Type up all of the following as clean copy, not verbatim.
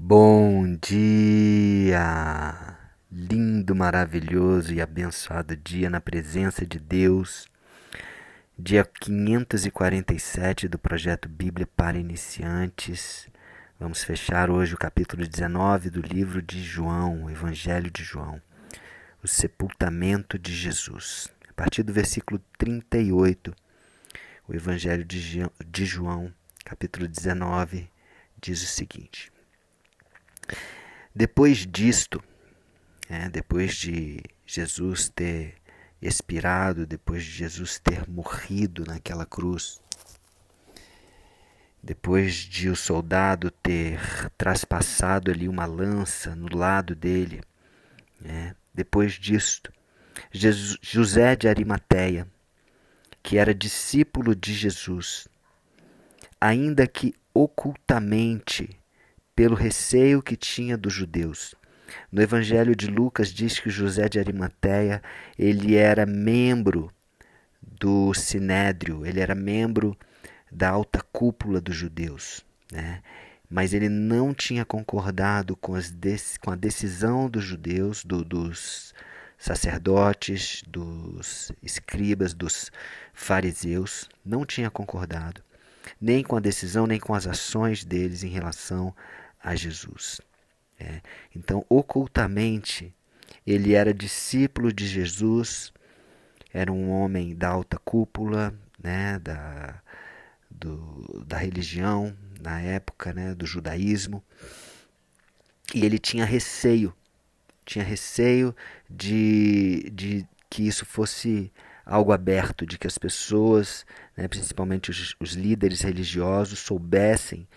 Bom dia! Lindo, maravilhoso e abençoado dia na presença de Deus. Dia 547 do projeto Bíblia para Iniciantes. Vamos fechar hoje o capítulo 19 do livro de João, o Evangelho de João, o sepultamento de Jesus. A partir do versículo 38, o Evangelho de João, capítulo 19, diz o seguinte: Depois disto, depois de Jesus ter expirado, depois de Jesus ter morrido naquela cruz, depois de o soldado ter traspassado ali uma lança no lado dele, depois disto, José de Arimateia, que era discípulo de Jesus, ainda que ocultamente, pelo receio que tinha dos judeus. No Evangelho de Lucas diz que José de Arimateia, ele era membro do Sinédrio, ele era membro da alta cúpula dos judeus, né? Mas ele não tinha concordado com a decisão dos judeus, dos sacerdotes, dos escribas, dos fariseus, não tinha concordado, nem com a decisão, nem com as ações deles em relação a Jesus. Então, ocultamente, ele era discípulo de Jesus, era um homem da alta cúpula, da religião, na época, do judaísmo, e ele tinha receio de que isso fosse algo aberto, de que as pessoas, principalmente os líderes religiosos, soubessem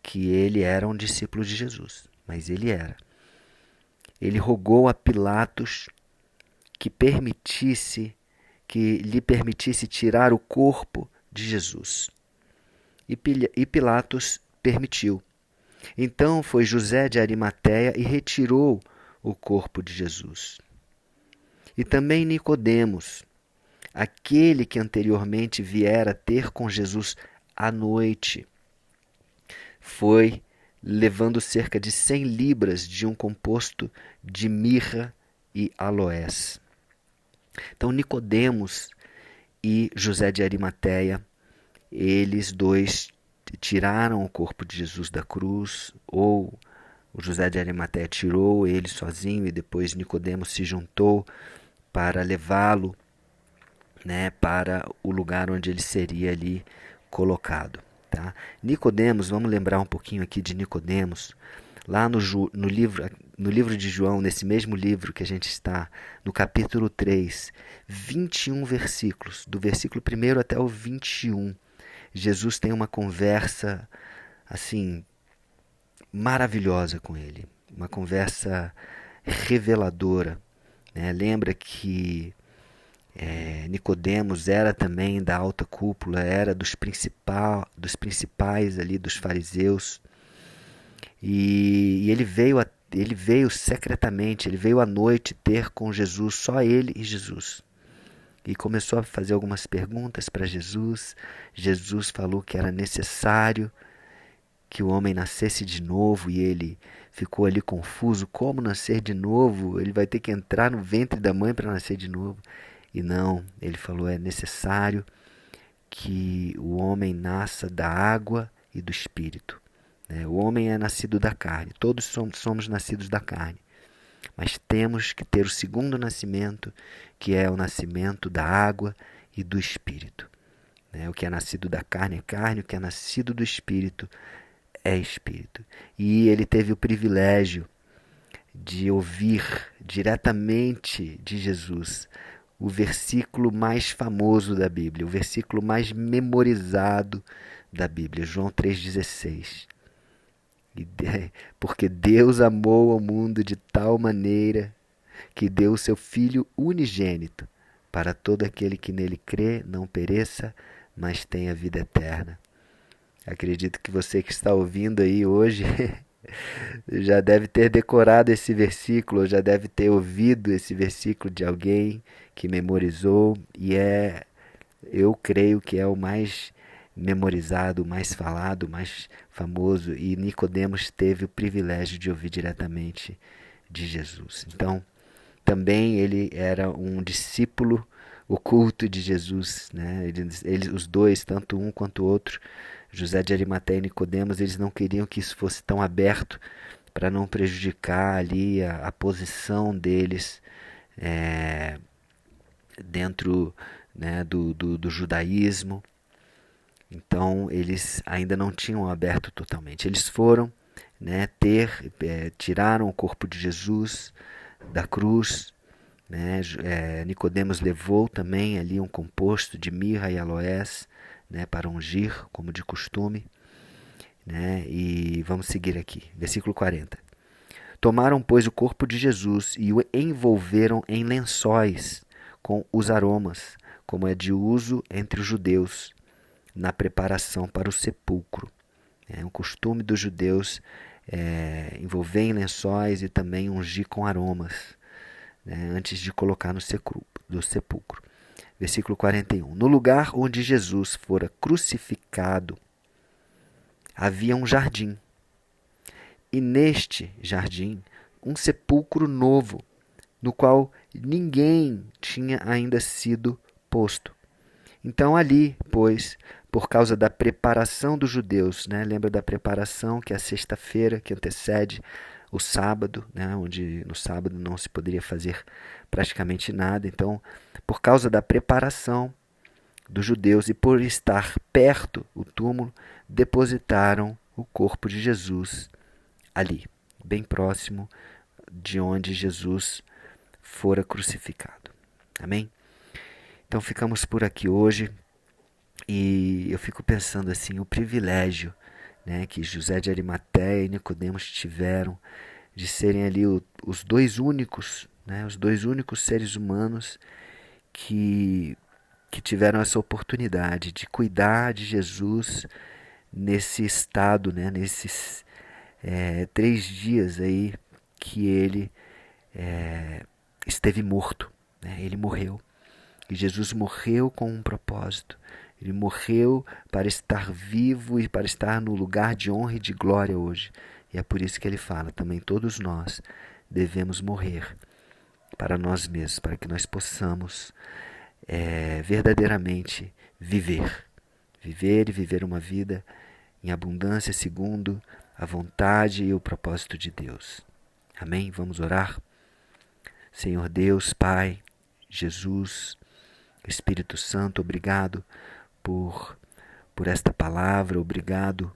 que ele era um discípulo de Jesus. Mas ele era. Ele rogou a Pilatos que lhe permitisse tirar o corpo de Jesus. E Pilatos permitiu. Então foi José de Arimateia e retirou o corpo de Jesus. E também Nicodemos, aquele que anteriormente viera ter com Jesus à noite, foi levando cerca de 100 libras de um composto de mirra e aloés. Então Nicodemos e José de Arimateia, eles dois tiraram o corpo de Jesus da cruz, ou o José de Arimateia tirou ele sozinho e depois Nicodemos se juntou para levá-lo, para o lugar onde ele seria ali colocado. Tá? Nicodemos, vamos lembrar um pouquinho aqui de Nicodemos, lá no livro de João, nesse mesmo livro que a gente está, no capítulo 3, 21 versículos, do versículo 1 até o 21, Jesus tem uma conversa assim maravilhosa com ele, uma conversa reveladora. Lembra que Nicodemos era também da alta cúpula, era dos principais ali dos fariseus, e ele veio secretamente, ele veio à noite ter com Jesus, só ele e Jesus, e começou a fazer algumas perguntas para Jesus. Jesus falou que era necessário que o homem nascesse de novo, e ele ficou ali confuso, como nascer de novo? Ele vai ter que entrar no ventre da mãe para nascer de novo? E não, ele falou, é necessário que o homem nasça da água e do Espírito. O homem é nascido da carne, todos somos nascidos da carne. Mas temos que ter o segundo nascimento, que é o nascimento da água e do Espírito. O que é nascido da carne é carne, o que é nascido do Espírito é Espírito. E ele teve o privilégio de ouvir diretamente de Jesus o versículo mais famoso da Bíblia, o versículo mais memorizado da Bíblia, João 3,16. Porque Deus amou ao mundo de tal maneira que deu o seu Filho unigênito, para todo aquele que nele crê não pereça, mas tenha vida eterna. Acredito que você que está ouvindo aí hoje já deve ter decorado esse versículo, já deve ter ouvido esse versículo de alguém que memorizou, e eu creio que é o mais memorizado, mais falado, mais famoso, e Nicodemos teve o privilégio de ouvir diretamente de Jesus. Então, também ele era um discípulo oculto de Jesus, né? Os dois, tanto um quanto o outro, José de Arimateia e Nicodemos, eles não queriam que isso fosse tão aberto para não prejudicar ali a posição deles dentro, né, do judaísmo. Então eles ainda não tinham aberto totalmente. Eles foram, né, tiraram o corpo de Jesus da cruz, né? Nicodemos levou também ali um composto de mirra e aloés, né, para ungir, como de costume, né? E vamos seguir aqui, versículo 40. Tomaram, pois, o corpo de Jesus e o envolveram em lençóis com os aromas, como é de uso entre os judeus, na preparação para o sepulcro. É um costume dos judeus envolver em lençóis e também ungir com aromas, né, antes de colocar no sepulcro. Versículo 41. No lugar onde Jesus fora crucificado, havia um jardim. E neste jardim, um sepulcro novo, no qual ninguém tinha ainda sido posto. Então ali, pois, por causa da preparação dos judeus, né? Lembra da preparação, que é a sexta-feira que antecede o sábado, né? Onde no sábado não se poderia fazer praticamente nada. Então, por causa da preparação dos judeus e por estar perto o túmulo, depositaram o corpo de Jesus ali, bem próximo de onde Jesus fora crucificado. Amém? Então ficamos por aqui hoje e eu fico pensando assim, o privilégio, né, que José de Arimateia e Nicodemos tiveram de serem ali os dois únicos, né, os dois únicos seres humanos que tiveram essa oportunidade de cuidar de Jesus nesse estado, né, nesses 3 dias aí que ele esteve morto, né, ele morreu. E Jesus morreu com um propósito. Ele morreu para estar vivo e para estar no lugar de honra e de glória hoje. E é por isso que ele fala, também todos nós devemos morrer para nós mesmos, para que nós possamos verdadeiramente viver. Viver e viver uma vida em abundância segundo a vontade e o propósito de Deus. Amém? Vamos orar? Senhor Deus, Pai, Jesus, Espírito Santo, obrigado por esta palavra, obrigado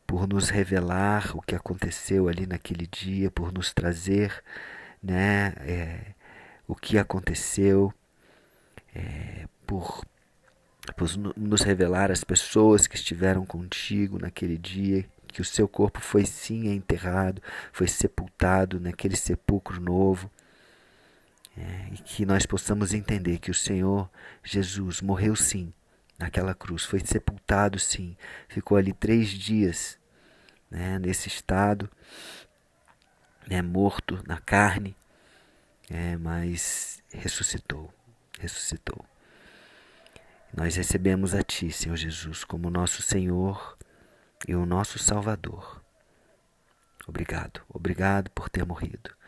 por nos revelar o que aconteceu ali naquele dia, por nos trazer, né, o que aconteceu, por nos revelar as pessoas que estiveram contigo naquele dia, que o seu corpo foi sim enterrado, foi sepultado naquele sepulcro novo, e que nós possamos entender que o Senhor Jesus morreu sim naquela cruz, foi sepultado sim, ficou ali 3 dias, né, nesse estado, né, morto na carne, mas ressuscitou. Nós recebemos a Ti, Senhor Jesus, como nosso Senhor e o nosso Salvador. Obrigado por ter morrido.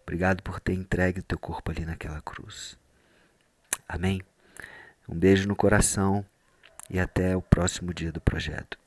Obrigado por ter entregue o Teu corpo ali naquela cruz. Amém? Um beijo no coração e até o próximo dia do projeto.